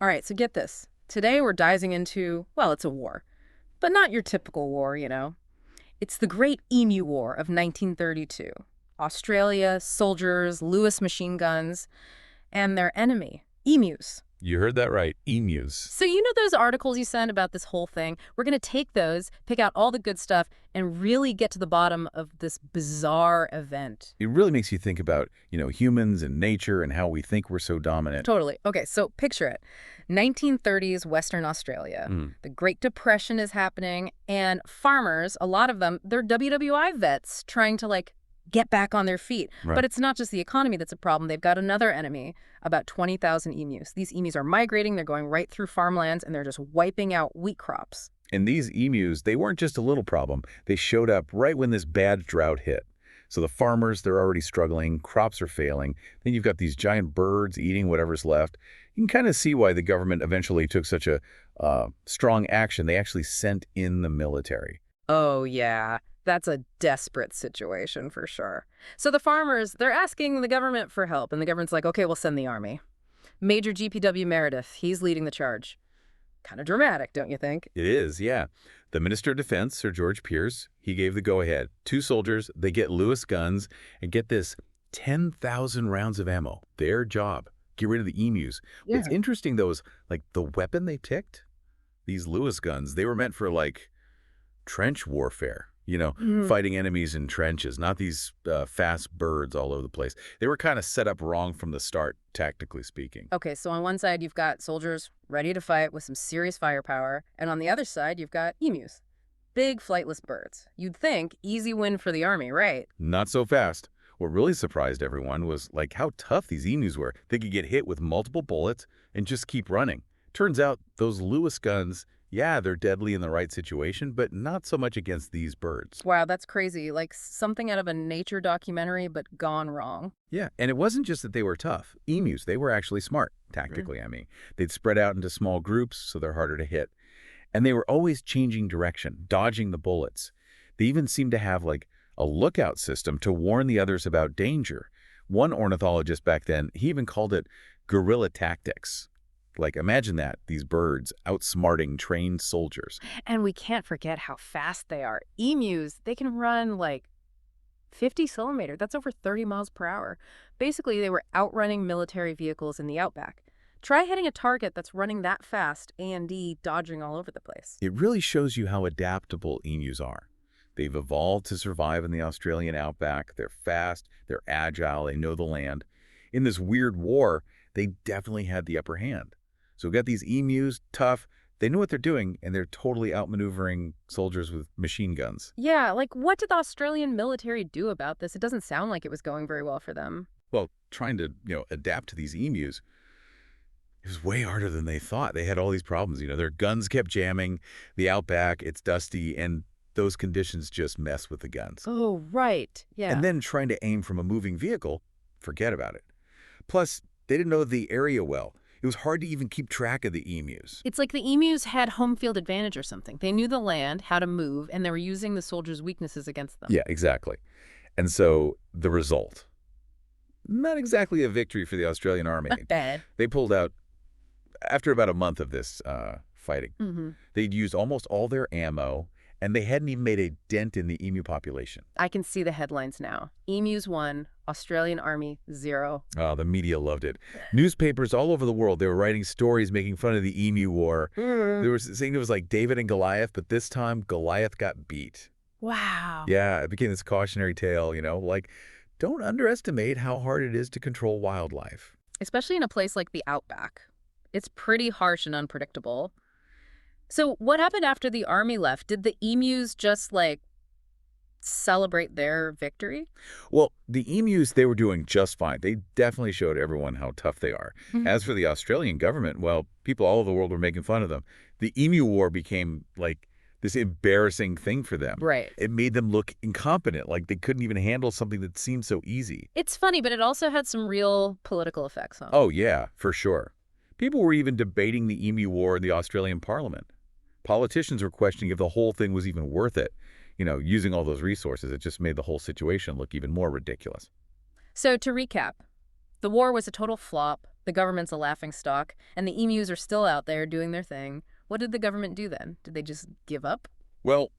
All right, so get this. Today we're diving into, well, it's a war, but not your typical war. It's the Great Emu War of 1932. Australia, soldiers, Lewis machine guns, and their enemy, emus. You heard that right, emus. So you know those articles you sent about this whole thing? We're going to take those, pick out all the good stuff, and really get to the bottom of this bizarre event. It really makes you think about, humans and nature and how we think we're so dominant. Totally. Okay, so picture it. 1930s Western Australia. Mm. The Great Depression is happening, and farmers, a lot of them, they're WWI vets trying to, get back on their feet. Right. But it's not just the economy that's a problem. They've got another enemy, about 20,000 emus. These emus are migrating, they're going right through farmlands, and they're just wiping out wheat crops. And these emus, they weren't just a little problem. They showed up right when this bad drought hit. So the farmers, they're already struggling, crops are failing. Then you've got these giant birds eating whatever's left. You can kind of see why the government eventually took such a strong action. They actually sent in the military. Oh, yeah. That's a desperate situation for sure. So the farmers, they're asking the government for help, and the government's like, okay, we'll send the army. Major GPW Meredith, he's leading the charge. Kind of dramatic, don't you think? It is, yeah. The Minister of Defense, Sir George Pierce, he gave the go-ahead. 2 soldiers, they get Lewis guns, and get this, 10,000 rounds of ammo. Their job. Get rid of the emus. Yeah. What's interesting, though, is, the weapon they picked, these Lewis guns, they were meant for, trench warfare. Fighting enemies in trenches, not these fast birds all over the place. They were kind of set up wrong from the start, tactically speaking. Okay, so on one side, you've got soldiers ready to fight with some serious firepower, and on the other side, you've got emus. Big flightless birds. You'd think easy win for the army, right? Not so fast. What really surprised everyone was how tough these emus were. They could get hit with multiple bullets and just keep running. Turns out those Lewis guns, yeah, they're deadly in the right situation, but not so much against these birds. Wow, that's crazy. Like something out of a nature documentary, but gone wrong. Yeah, and it wasn't just that they were tough. Emus, they were actually smart, tactically, I mean. They'd spread out into small groups, so they're harder to hit. And they were always changing direction, dodging the bullets. They even seemed to have, a lookout system to warn the others about danger. One ornithologist back then, he even called it guerrilla tactics. Imagine that, these birds outsmarting trained soldiers. And we can't forget how fast they are. Emus, they can run 50 kilometers. That's over 30 miles per hour. Basically, they were outrunning military vehicles in the outback. Try hitting a target that's running that fast, A&D dodging all over the place. It really shows you how adaptable emus are. They've evolved to survive in the Australian outback. They're fast, they're agile, they know the land. In this weird war, they definitely had the upper hand. So we've got these emus, tough, they know what they're doing, and they're totally outmaneuvering soldiers with machine guns. Yeah, what did the Australian military do about this? It doesn't sound like it was going very well for them. Well, trying to, adapt to these emus, it was way harder than they thought. They had all these problems. Their guns kept jamming, the outback, it's dusty, and those conditions just mess with the guns. Oh, right. Yeah. And then trying to aim from a moving vehicle, forget about it. Plus, they didn't know the area well. It was hard to even keep track of the emus. It's like the emus had home field advantage or something. They knew the land, how to move, and they were using the soldiers' weaknesses against them. Yeah, exactly. And so the result, not exactly a victory for the Australian army. Not bad. They pulled out after about a month of this fighting. Mm-hmm. They'd used almost all their ammo, and they hadn't even made a dent in the emu population. I can see the headlines now. Emus won, Australian Army 0. Oh, the media loved it. Newspapers all over the world, they were writing stories making fun of the Emu War. They were saying it was like David and Goliath, but this time Goliath got beat. Wow. Yeah, it became this cautionary tale, don't underestimate how hard it is to control wildlife. Especially in a place like the outback. It's pretty harsh and unpredictable. So what happened after the army left? Did the emus just, celebrate their victory? Well, the emus, they were doing just fine. They definitely showed everyone how tough they are. Mhm. As for the Australian government, well, people all over the world were making fun of them. The Emu War became, this embarrassing thing for them. Right. It made them look incompetent, like they couldn't even handle something that seemed so easy. It's funny, but it also had some real political effects, huh? Oh, yeah, for sure. People were even debating the Emu War in the Australian Parliament. Politicians were questioning if the whole thing was even worth it. Using all those resources, it just made the whole situation look even more ridiculous. So to recap, the war was a total flop. The government's a laughingstock, and the emus are still out there doing their thing. What did the government do then? Did they just give up? Well,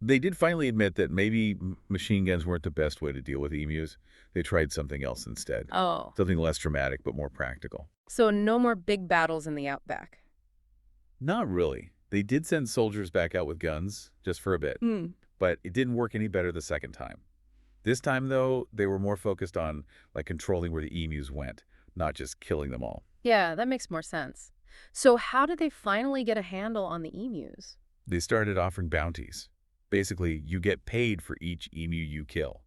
they did finally admit that maybe machine guns weren't the best way to deal with emus. They tried something else instead. Oh, Something less dramatic, but more practical. so no more big battles in the outback. Not really. They did send soldiers back out with guns, just for a bit. Hmm. But it didn't work any better the second time. This time, though, they were more focused on controlling where the emus went, not just killing them all. Yeah, that makes more sense. So how did they finally get a handle on the emus? They started offering bounties. Basically, you get paid for each emu you kill.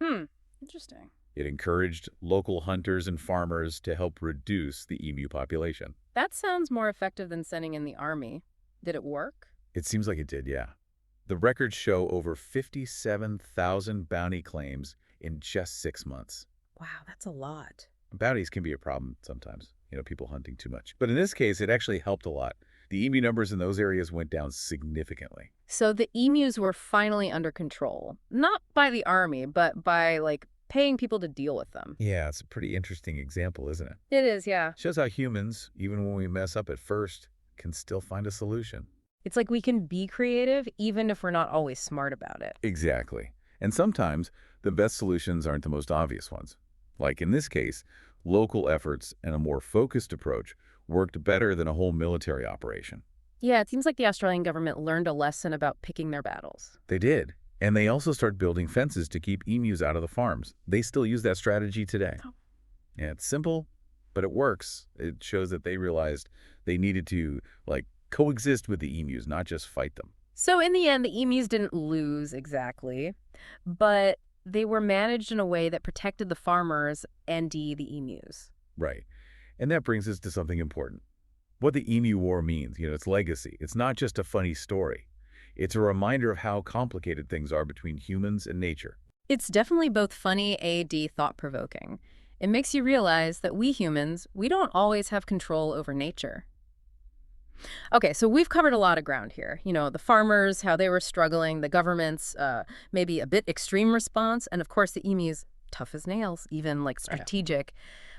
Hmm, interesting. It encouraged local hunters and farmers to help reduce the emu population. That sounds more effective than sending in the army. Did it work? It seems like it did, yeah. The records show over 57,000 bounty claims in just 6 months. Wow, that's a lot. Bounties can be a problem sometimes, people hunting too much. But in this case, it actually helped a lot. The emu numbers in those areas went down significantly. So the emus were finally under control, not by the army, but by paying people to deal with them. Yeah, it's a pretty interesting example, isn't it? It is, yeah. Shows how humans, even when we mess up at first, can still find a solution. It's like we can be creative even if we're not always smart about it. Exactly. And sometimes the best solutions aren't the most obvious ones. Like in this case, local efforts and a more focused approach worked better than a whole military operation. Yeah, it seems like the Australian government learned a lesson about picking their battles. They did. And they also started building fences to keep emus out of the farms. They still use that strategy today. Oh. Yeah, it's simple, but it works. It shows that they realized they needed to, coexist with the emus, not just fight them. So in the end, the emus didn't lose exactly, but they were managed in a way that protected the farmers and the emus. Right. And that brings us to something important. What the Emu War means, its legacy. It's not just a funny story. It's a reminder of how complicated things are between humans and nature. It's definitely both funny and thought-provoking. It makes you realize that we humans, we don't always have control over nature. Okay, so we've covered a lot of ground here. The farmers, how they were struggling, the government's maybe a bit extreme response, and of course the emus, tough as nails, even strategic.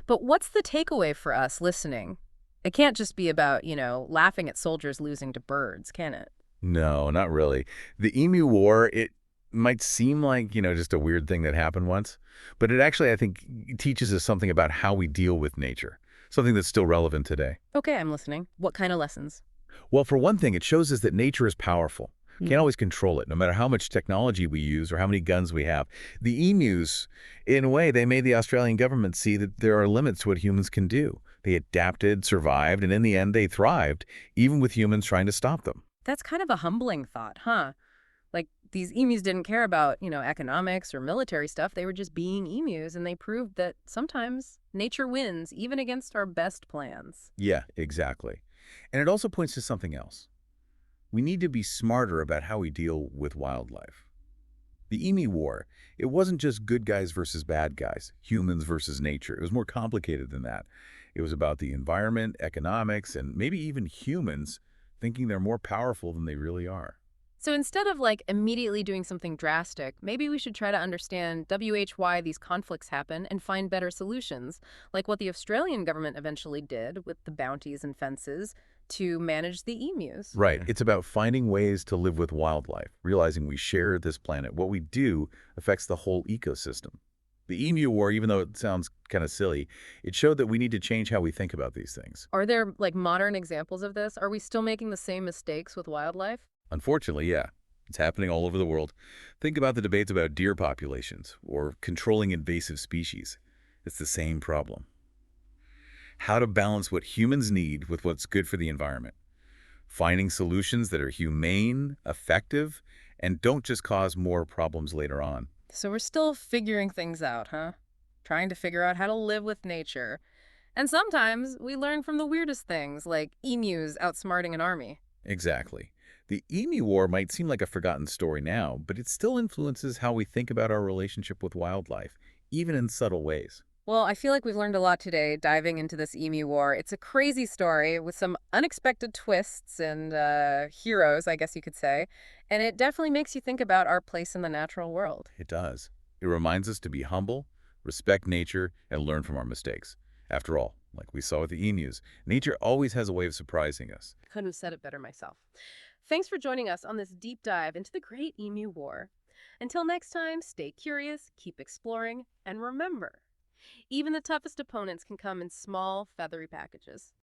But what's the takeaway for us listening? It can't just be about, laughing at soldiers losing to birds, can it? No, not really. The Emu War, it might seem like, just a weird thing that happened once, but it actually, I think, teaches us something about how we deal with nature, something that's still relevant today. Okay, I'm listening. What kind of lessons? Well, for one thing, it shows us that nature is powerful. Hmm. Can't always control it, no matter how much technology we use or how many guns we have. The emus, in a way, they made the Australian government see that there are limits to what humans can do. They adapted, survived, and in the end, they thrived, even with humans trying to stop them. That's kind of a humbling thought, huh? Like, these emus didn't care about, economics or military stuff. They were just being emus, and they proved that sometimes nature wins, even against our best plans. Yeah, exactly. And it also points to something else. We need to be smarter about how we deal with wildlife. The Emu War, it wasn't just good guys versus bad guys, humans versus nature. It was more complicated than that. It was about the environment, economics, and maybe even humans thinking they're more powerful than they really are. So instead of immediately doing something drastic, maybe we should try to understand why these conflicts happen and find better solutions, like what the Australian government eventually did with the bounties and fences to manage the emus. Right. It's about finding ways to live with wildlife, realizing we share this planet. What we do affects the whole ecosystem. The Emu War, even though it sounds kind of silly, it showed that we need to change how we think about these things. Are there modern examples of this? Are we still making the same mistakes with wildlife? Unfortunately, yeah. It's happening all over the world. Think about the debates about deer populations or controlling invasive species. It's the same problem. How to balance what humans need with what's good for the environment. Finding solutions that are humane, effective, and don't just cause more problems later on. So we're still figuring things out, huh? Trying to figure out how to live with nature. And sometimes we learn from the weirdest things, like emus outsmarting an army. Exactly. The Emu War might seem like a forgotten story now, but it still influences how we think about our relationship with wildlife, even in subtle ways. Well, I feel like we've learned a lot today diving into this emu war. It's a crazy story with some unexpected twists and heroes, I guess you could say. And it definitely makes you think about our place in the natural world. It does. It reminds us to be humble, respect nature, and learn from our mistakes. After all, like we saw with the emus. Nature always has a way of surprising us. Couldn't have said it better myself. Thanks for joining us on this deep dive into the Great Emu War. Until next time, stay curious, keep exploring, and remember, even the toughest opponents can come in small, feathery packages.